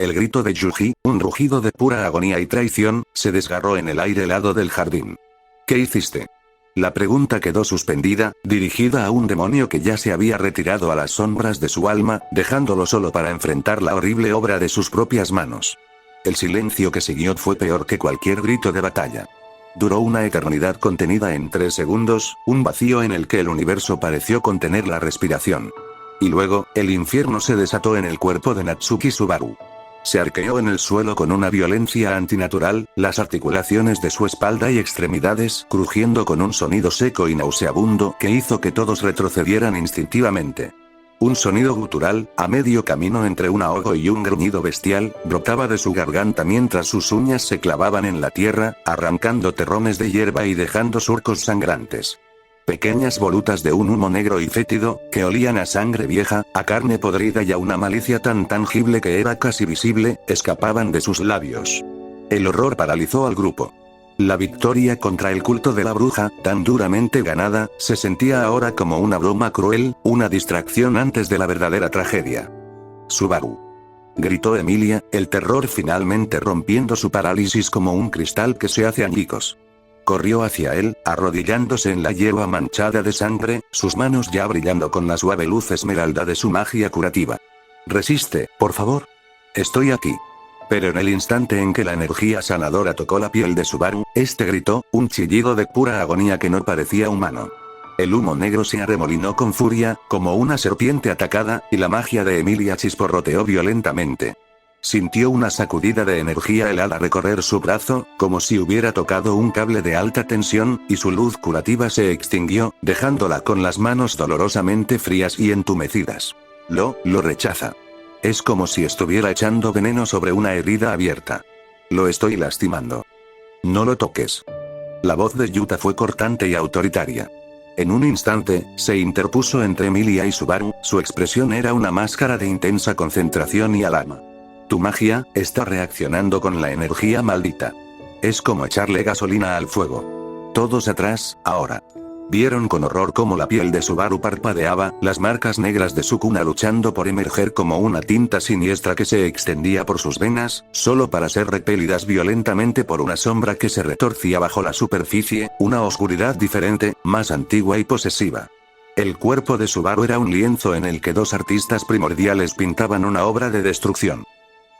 El grito de Yuji, un rugido de pura agonía y traición, se desgarró en el aire helado del jardín. ¿Qué hiciste? La pregunta quedó suspendida, dirigida a un demonio que ya se había retirado a las sombras de su alma, dejándolo solo para enfrentar la horrible obra de sus propias manos. El silencio que siguió fue peor que cualquier grito de batalla. Duró una eternidad contenida en 3 segundos, un vacío en el que el universo pareció contener la respiración. Y luego, el infierno se desató en el cuerpo de Natsuki Subaru. Se arqueó en el suelo con una violencia antinatural, las articulaciones de su espalda y extremidades crujiendo con un sonido seco y nauseabundo que hizo que todos retrocedieran instintivamente. Un sonido gutural, a medio camino entre un ahogo y un gruñido bestial, brotaba de su garganta mientras sus uñas se clavaban en la tierra, arrancando terrones de hierba y dejando surcos sangrantes. Pequeñas volutas de un humo negro y fétido, que olían a sangre vieja, a carne podrida y a una malicia tan tangible que era casi visible, escapaban de sus labios. El horror paralizó al grupo. La victoria contra el culto de la bruja, tan duramente ganada, se sentía ahora como una broma cruel, una distracción antes de la verdadera tragedia. Subaru. Gritó Emilia, el terror finalmente rompiendo su parálisis como un cristal que se hace añicos. Corrió hacia él, arrodillándose en la hierba manchada de sangre, sus manos ya brillando con la suave luz esmeralda de su magia curativa. Resiste, por favor. Estoy aquí. Pero en el instante en que la energía sanadora tocó la piel de Subaru, este gritó, un chillido de pura agonía que no parecía humano. El humo negro se arremolinó con furia, como una serpiente atacada, y la magia de Emilia chisporroteó violentamente. Sintió una sacudida de energía helada recorrer su brazo, como si hubiera tocado un cable de alta tensión, y su luz curativa se extinguió, dejándola con las manos dolorosamente frías y entumecidas. Lo rechaza. Es como si estuviera echando veneno sobre una herida abierta. Lo estoy lastimando. No lo toques. La voz de Yuta fue cortante y autoritaria. En un instante, se interpuso entre Emilia y Subaru, su expresión era una máscara de intensa concentración y alarma. Tu magia está reaccionando con la energía maldita. Es como echarle gasolina al fuego. Todos atrás, ahora. Vieron con horror cómo la piel de Subaru parpadeaba, las marcas negras de su cuna luchando por emerger como una tinta siniestra que se extendía por sus venas, solo para ser repelidas violentamente por una sombra que se retorcía bajo la superficie, una oscuridad diferente, más antigua y posesiva. El cuerpo de Subaru era un lienzo en el que 2 artistas primordiales pintaban una obra de destrucción.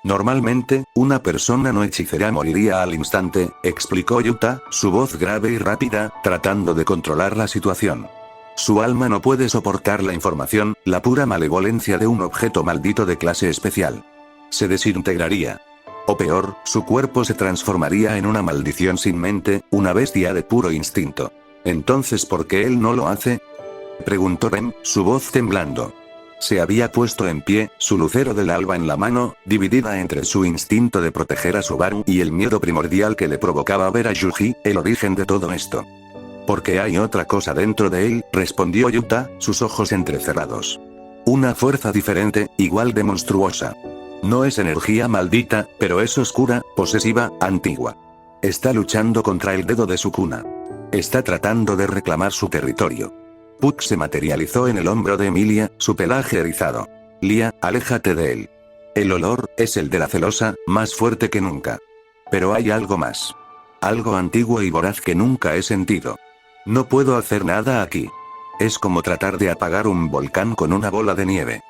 Normalmente, una persona no hechicera moriría al instante, explicó Yuta, su voz grave y rápida, tratando de controlar la situación. Su alma no puede soportar la información, la pura malevolencia de un objeto maldito de clase especial. Se desintegraría. O peor, su cuerpo se transformaría en una maldición sin mente, una bestia de puro instinto. Entonces, ¿por qué él no lo hace? Preguntó Ren, su voz temblando. Se había puesto en pie, su lucero del alba en la mano, dividida entre su instinto de proteger a Subaru y el miedo primordial que le provocaba ver a Yuji, el origen de todo esto. Porque hay otra cosa dentro de él, respondió Yuta, sus ojos entrecerrados. Una fuerza diferente, igual de monstruosa. No es energía maldita, pero es oscura, posesiva, antigua. Está luchando contra el dedo de su cuna. Está tratando de reclamar su territorio. Puck se materializó en el hombro de Emilia, su pelaje erizado. Lia, aléjate de él. El olor es el de la celosa, más fuerte que nunca. Pero hay algo más. Algo antiguo y voraz que nunca he sentido. No puedo hacer nada aquí. Es como tratar de apagar un volcán con una bola de nieve.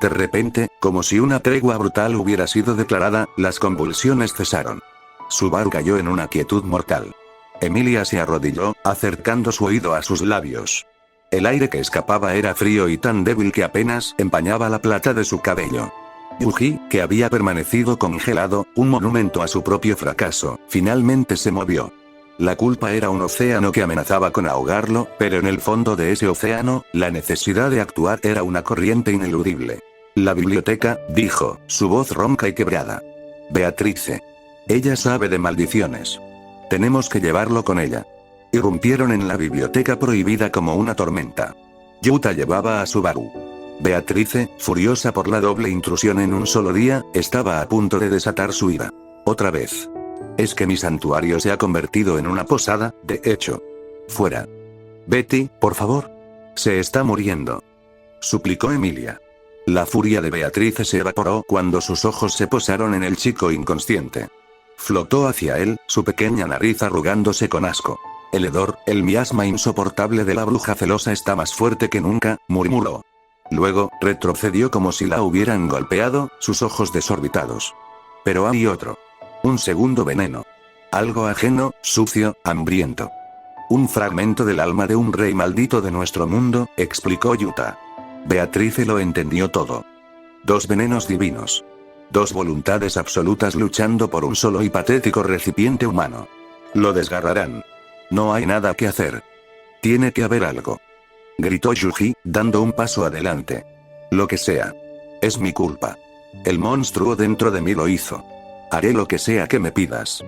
De repente, como si una tregua brutal hubiera sido declarada, las convulsiones cesaron. Subaru cayó en una quietud mortal. Emilia se arrodilló, acercando su oído a sus labios. El aire que escapaba era frío y tan débil que apenas empañaba la plata de su cabello. Yuji, que había permanecido congelado, un monumento a su propio fracaso, finalmente se movió. La culpa era un océano que amenazaba con ahogarlo, pero en el fondo de ese océano, la necesidad de actuar era una corriente ineludible. La biblioteca, dijo, su voz ronca y quebrada. Beatrice. Ella sabe de maldiciones. Tenemos que llevarlo con ella. Irrumpieron en la biblioteca prohibida como una tormenta. Yuta llevaba a Subaru. Beatrice, furiosa por la doble intrusión en un solo día, estaba a punto de desatar su ira. Otra vez. Es que mi santuario se ha convertido en una posada, de hecho. Fuera. Betty, por favor. Se está muriendo. Suplicó Emilia. La furia de Beatriz se evaporó cuando sus ojos se posaron en el chico inconsciente. Flotó hacia él, su pequeña nariz arrugándose con asco. El hedor, el miasma insoportable de la bruja celosa está más fuerte que nunca, murmuró. Luego, retrocedió como si la hubieran golpeado, sus ojos desorbitados. Pero hay otro. Un segundo veneno. Algo ajeno, sucio, hambriento. Un fragmento del alma de un rey maldito de nuestro mundo, explicó Yuta. Beatriz lo entendió todo. Dos venenos divinos. Dos voluntades absolutas luchando por un solo y patético recipiente humano. Lo desgarrarán. No hay nada que hacer. Tiene que haber algo. Gritó Yuji, dando un paso adelante. Lo que sea. Es mi culpa. El monstruo dentro de mí lo hizo. Haré lo que sea que me pidas.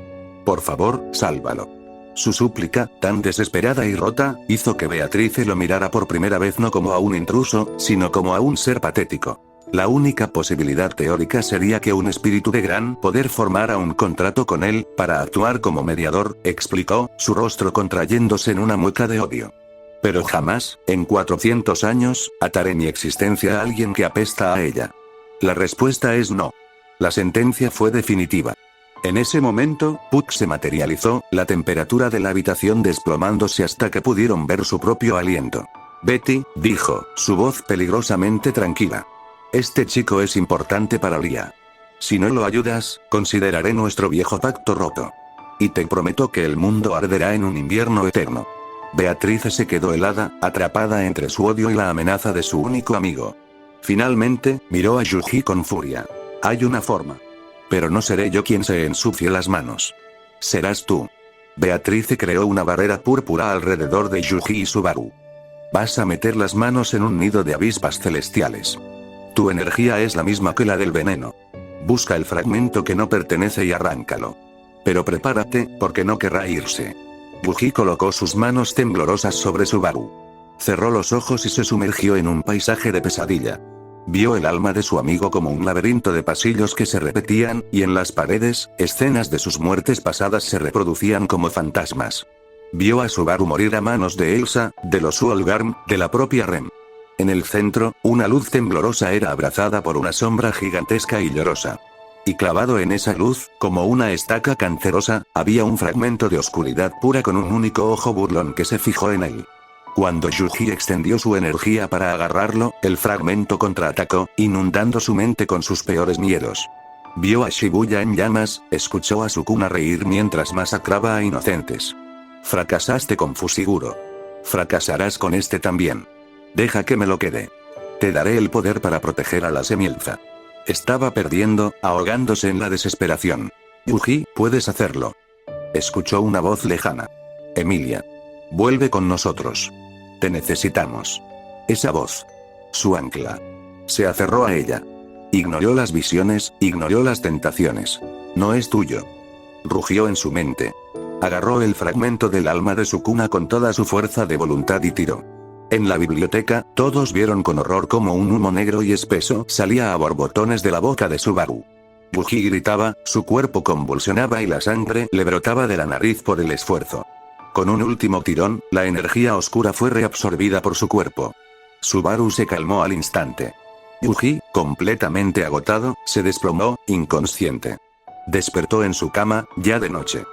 Por favor, sálvalo. Su súplica, tan desesperada y rota, hizo que Beatriz lo mirara por primera vez no como a un intruso, sino como a un ser patético. La única posibilidad teórica sería que un espíritu de gran poder formara un contrato con él, para actuar como mediador, explicó, su rostro contrayéndose en una mueca de odio. Pero jamás, en 400 años, ataré mi existencia a alguien que apesta a ella. La respuesta es no. La sentencia fue definitiva. En ese momento, Puck se materializó, la temperatura de la habitación desplomándose hasta que pudieron ver su propio aliento. Betty, dijo, su voz peligrosamente tranquila. Este chico es importante para Ria. Si no lo ayudas, consideraré nuestro viejo pacto roto. Y te prometo que el mundo arderá en un invierno eterno. Beatriz se quedó helada, atrapada entre su odio y la amenaza de su único amigo. Finalmente, miró a Yuji con furia. Hay una forma. Pero no seré yo quien se ensucie las manos. Serás tú. Beatriz creó una barrera púrpura alrededor de Yuji y Subaru. Vas a meter las manos en un nido de avispas celestiales. Tu energía es la misma que la del veneno. Busca el fragmento que no pertenece y arráncalo. Pero prepárate, porque no querrá irse. Yuji colocó sus manos temblorosas sobre Subaru. Cerró los ojos y se sumergió en un paisaje de pesadilla. Vio el alma de su amigo como un laberinto de pasillos que se repetían, y en las paredes, escenas de sus muertes pasadas se reproducían como fantasmas. Vio a Subaru morir a manos de Elsa, de los Ulgarm, de la propia Rem. En el centro, una luz temblorosa era abrazada por una sombra gigantesca y llorosa. Y clavado en esa luz, como una estaca cancerosa, había un fragmento de oscuridad pura con un único ojo burlón que se fijó en él. Cuando Yuji extendió su energía para agarrarlo, el fragmento contraatacó, inundando su mente con sus peores miedos. Vio a Shibuya en llamas, escuchó a Sukuna reír mientras masacraba a inocentes. Fracasaste con Fushiguro. Fracasarás con este también. Deja que me lo quede. Te daré el poder para proteger a la Semielfa. Estaba perdiendo, ahogándose en la desesperación. Yuji, puedes hacerlo. Escuchó una voz lejana. Emilia. Vuelve con nosotros. Te necesitamos. Esa voz. Su ancla. Se aferró a ella. Ignoró las visiones, ignoró las tentaciones. No es tuyo. Rugió en su mente. Agarró el fragmento del alma de Sukuna con toda su fuerza de voluntad y tiró. En la biblioteca, todos vieron con horror cómo un humo negro y espeso salía a borbotones de la boca de Subaru. Yuji gritaba, su cuerpo convulsionaba y la sangre le brotaba de la nariz por el esfuerzo. Con un último tirón, la energía oscura fue reabsorbida por su cuerpo. Subaru se calmó al instante. Yuji, completamente agotado, se desplomó, inconsciente. Despertó en su cama, ya de noche.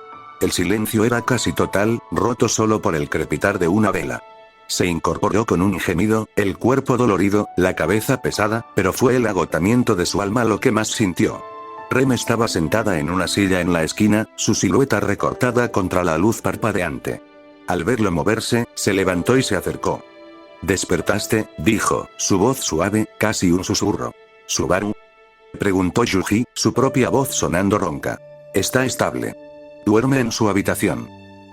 El silencio era casi total, roto solo por el crepitar de una vela. Se incorporó con un gemido, el cuerpo dolorido, la cabeza pesada, pero fue el agotamiento de su alma lo que más sintió. Rem estaba sentada en una silla en la esquina, su silueta recortada contra la luz parpadeante. Al verlo moverse, se levantó y se acercó. «¿Despertaste?», dijo, su voz suave, casi un susurro. «¿Subaru?», preguntó Yuji, su propia voz sonando ronca. «Está estable. Duerme en su habitación.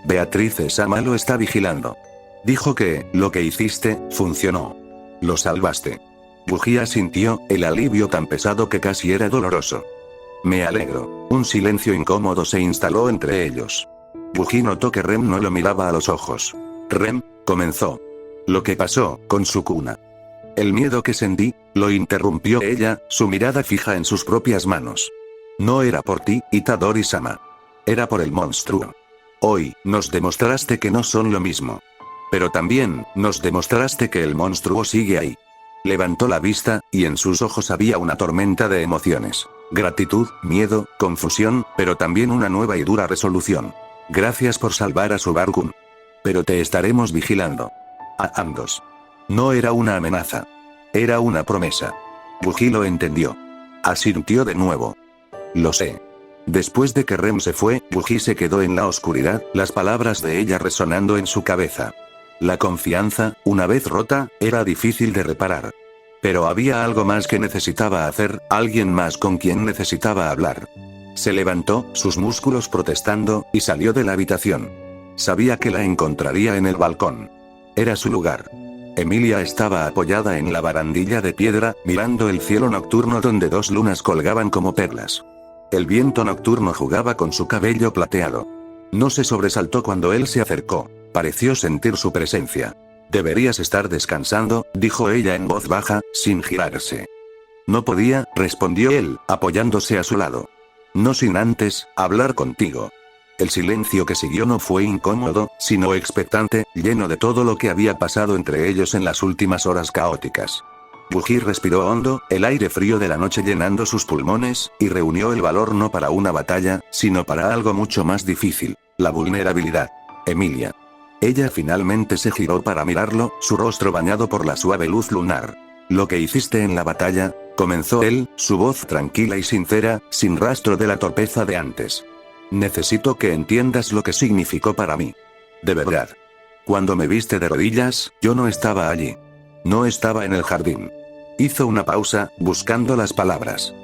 Beatriz Sama lo está vigilando. Dijo que, lo que hiciste, funcionó. Lo salvaste». Yuji asintió, el alivio tan pesado que casi era doloroso. «Me alegro». Un silencio incómodo se instaló entre ellos. Yuji notó que Rem no lo miraba a los ojos. «Rem», comenzó. «Lo que pasó, con Sukuna». «El miedo que sentí», lo interrumpió ella, su mirada fija en sus propias manos. «No era por ti, Itadori-sama. Era por el monstruo. Hoy, nos demostraste que no son lo mismo. Pero también, nos demostraste que el monstruo sigue ahí. Levantó la vista, y en sus ojos había una tormenta de emociones. Gratitud, miedo, confusión, pero también una nueva y dura resolución. Gracias por salvar a Subargun. Pero te estaremos vigilando. A ambos. No era una amenaza. Era una promesa. Wookie lo entendió. Asintió de nuevo. Lo sé. Después de que Rem se fue, Wookie se quedó en la oscuridad, las palabras de ella resonando en su cabeza. La confianza, una vez rota, era difícil de reparar. Pero había algo más que necesitaba hacer, alguien más con quien necesitaba hablar. Se levantó, sus músculos protestando, y salió de la habitación. Sabía que la encontraría en el balcón. Era su lugar. Emilia estaba apoyada en la barandilla de piedra, mirando el cielo nocturno donde dos lunas colgaban como perlas. El viento nocturno jugaba con su cabello plateado. No se sobresaltó cuando él se acercó. Pareció sentir su presencia. Deberías estar descansando, dijo ella en voz baja, sin girarse. No podía, respondió él, apoyándose a su lado. No sin antes hablar contigo. El silencio que siguió no fue incómodo, sino expectante, lleno de todo lo que había pasado entre ellos en las últimas horas caóticas. Wookie respiró hondo, el aire frío de la noche llenando sus pulmones, y reunió el valor no para una batalla, sino para algo mucho más difícil, la vulnerabilidad. Emilia. Ella finalmente se giró para mirarlo, su rostro bañado por la suave luz lunar. Lo que hiciste en la batalla, comenzó él, su voz tranquila y sincera, sin rastro de la torpeza de antes. Necesito que entiendas lo que significó para mí. De verdad. Cuando me viste de rodillas, yo no estaba allí. No estaba en el jardín. Hizo una pausa, buscando las palabras.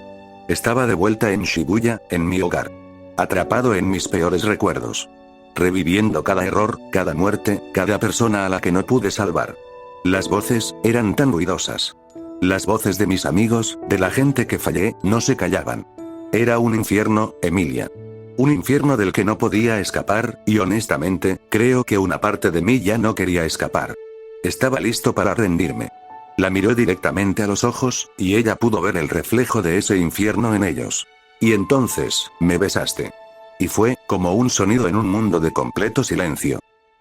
Estaba de vuelta en Shibuya, en mi hogar. Atrapado en mis peores recuerdos. Reviviendo cada error, cada muerte, cada persona a la que no pude salvar. Las voces, eran tan ruidosas. Las voces de mis amigos, de la gente que fallé, no se callaban. Era un infierno, Emilia. Un infierno del que no podía escapar, y honestamente, creo que una parte de mí ya no quería escapar. Estaba listo para rendirme. La miró directamente a los ojos, y ella pudo ver el reflejo de ese infierno en ellos. Y entonces, me besaste. Y fue, como un sonido en un mundo de completo silencio.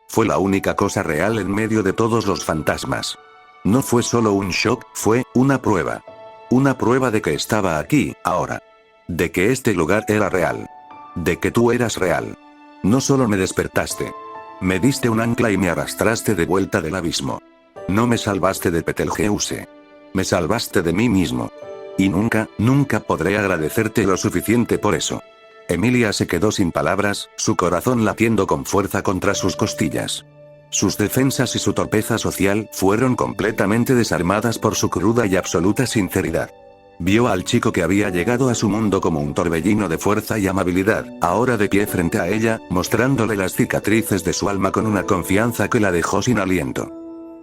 Fue la única cosa real en medio de todos los fantasmas. No fue solo un shock, fue una prueba. Una prueba de que estaba aquí, ahora. De que este lugar era real. De que tú eras real. No solo me despertaste. Me diste un ancla y me arrastraste de vuelta del abismo. No me salvaste de Betelgeuse. Me salvaste de mí mismo. Y nunca, nunca podré agradecerte lo suficiente por eso. Emilia se quedó sin palabras, su corazón latiendo con fuerza contra sus costillas. Sus defensas y su torpeza social fueron completamente desarmadas por su cruda y absoluta sinceridad. Vio al chico que había llegado a su mundo como un torbellino de fuerza y amabilidad, ahora de pie frente a ella, mostrándole las cicatrices de su alma con una confianza que la dejó sin aliento.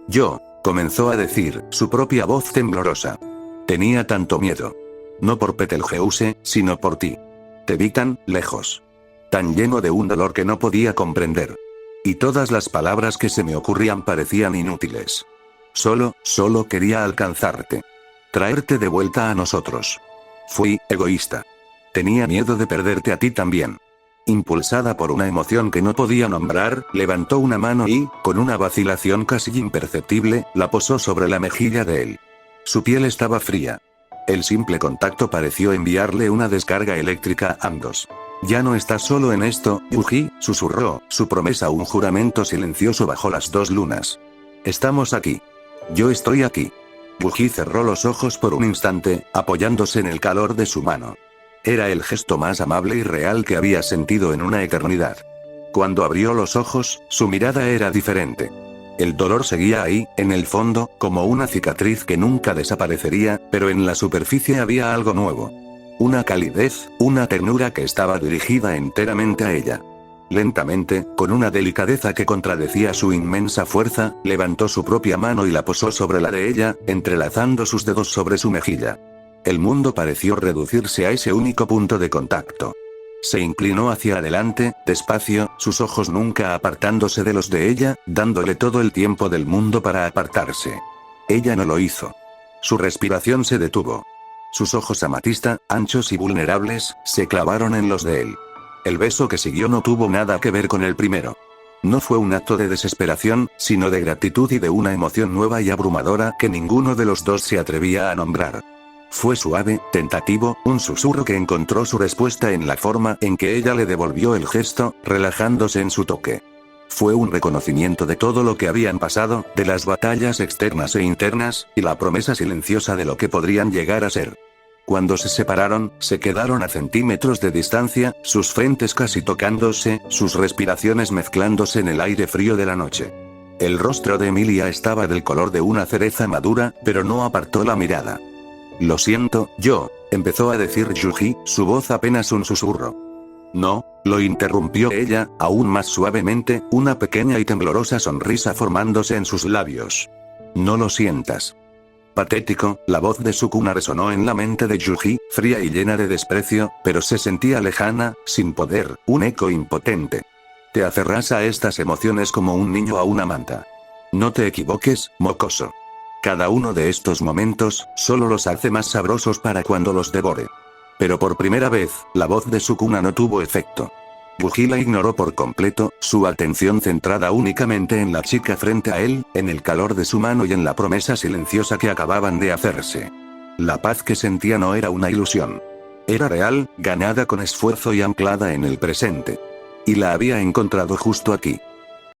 Yo, comenzó a decir, su propia voz temblorosa. Tenía tanto miedo. No por Betelgeuse, sino por ti. Te vi tan lejos. Tan lleno de un dolor que no podía comprender. Y todas las palabras que se me ocurrían parecían inútiles. Solo quería alcanzarte. Traerte de vuelta a nosotros. Fui egoísta. Tenía miedo de perderte a ti también. Impulsada por una emoción que no podía nombrar, levantó una mano y, con una vacilación casi imperceptible, la posó sobre la mejilla de él. Su piel estaba fría. El simple contacto pareció enviarle una descarga eléctrica a ambos. Ya no estás solo en esto, Wookie, susurró, su promesa un juramento silencioso bajo las dos lunas. Estamos aquí. Yo estoy aquí. Wookie cerró los ojos por un instante, apoyándose en el calor de su mano. Era el gesto más amable y real que había sentido en una eternidad. Cuando abrió los ojos, su mirada era diferente. El dolor seguía ahí, en el fondo, como una cicatriz que nunca desaparecería, pero en la superficie había algo nuevo. Una calidez, una ternura que estaba dirigida enteramente a ella. Lentamente, con una delicadeza que contradecía su inmensa fuerza, levantó su propia mano y la posó sobre la de ella, entrelazando sus dedos sobre su mejilla. El mundo pareció reducirse a ese único punto de contacto. Se inclinó hacia adelante, despacio, sus ojos nunca apartándose de los de ella, dándole todo el tiempo del mundo para apartarse. Ella no lo hizo. Su respiración se detuvo. Sus ojos amatista, anchos y vulnerables, se clavaron en los de él. El beso que siguió no tuvo nada que ver con el primero. No fue un acto de desesperación, sino de gratitud y de una emoción nueva y abrumadora que ninguno de los dos se atrevía a nombrar. Fue suave, tentativo, un susurro que encontró su respuesta en la forma en que ella le devolvió el gesto, relajándose en su toque. Fue un reconocimiento de todo lo que habían pasado, de las batallas externas e internas, y la promesa silenciosa de lo que podrían llegar a ser. Cuando se separaron, se quedaron a centímetros de distancia, sus frentes casi tocándose, sus respiraciones mezclándose en el aire frío de la noche. El rostro de Emilia estaba del color de una cereza madura, pero no apartó la mirada. Lo siento, empezó a decir Yuji, su voz apenas un susurro. No, lo interrumpió ella, aún más suavemente, una pequeña y temblorosa sonrisa formándose en sus labios. No lo sientas. Patético, la voz de Sukuna resonó en la mente de Yuji, fría y llena de desprecio, pero se sentía lejana, sin poder, un eco impotente. Te aferras a estas emociones como un niño a una manta. No te equivoques, mocoso. Cada uno de estos momentos, solo los hace más sabrosos para cuando los devore. Pero por primera vez, la voz de Sukuna no tuvo efecto. Yuji la ignoró por completo, su atención centrada únicamente en la chica frente a él, en el calor de su mano y en la promesa silenciosa que acababan de hacerse. La paz que sentía no era una ilusión. Era real, ganada con esfuerzo y anclada en el presente. Y la había encontrado justo aquí.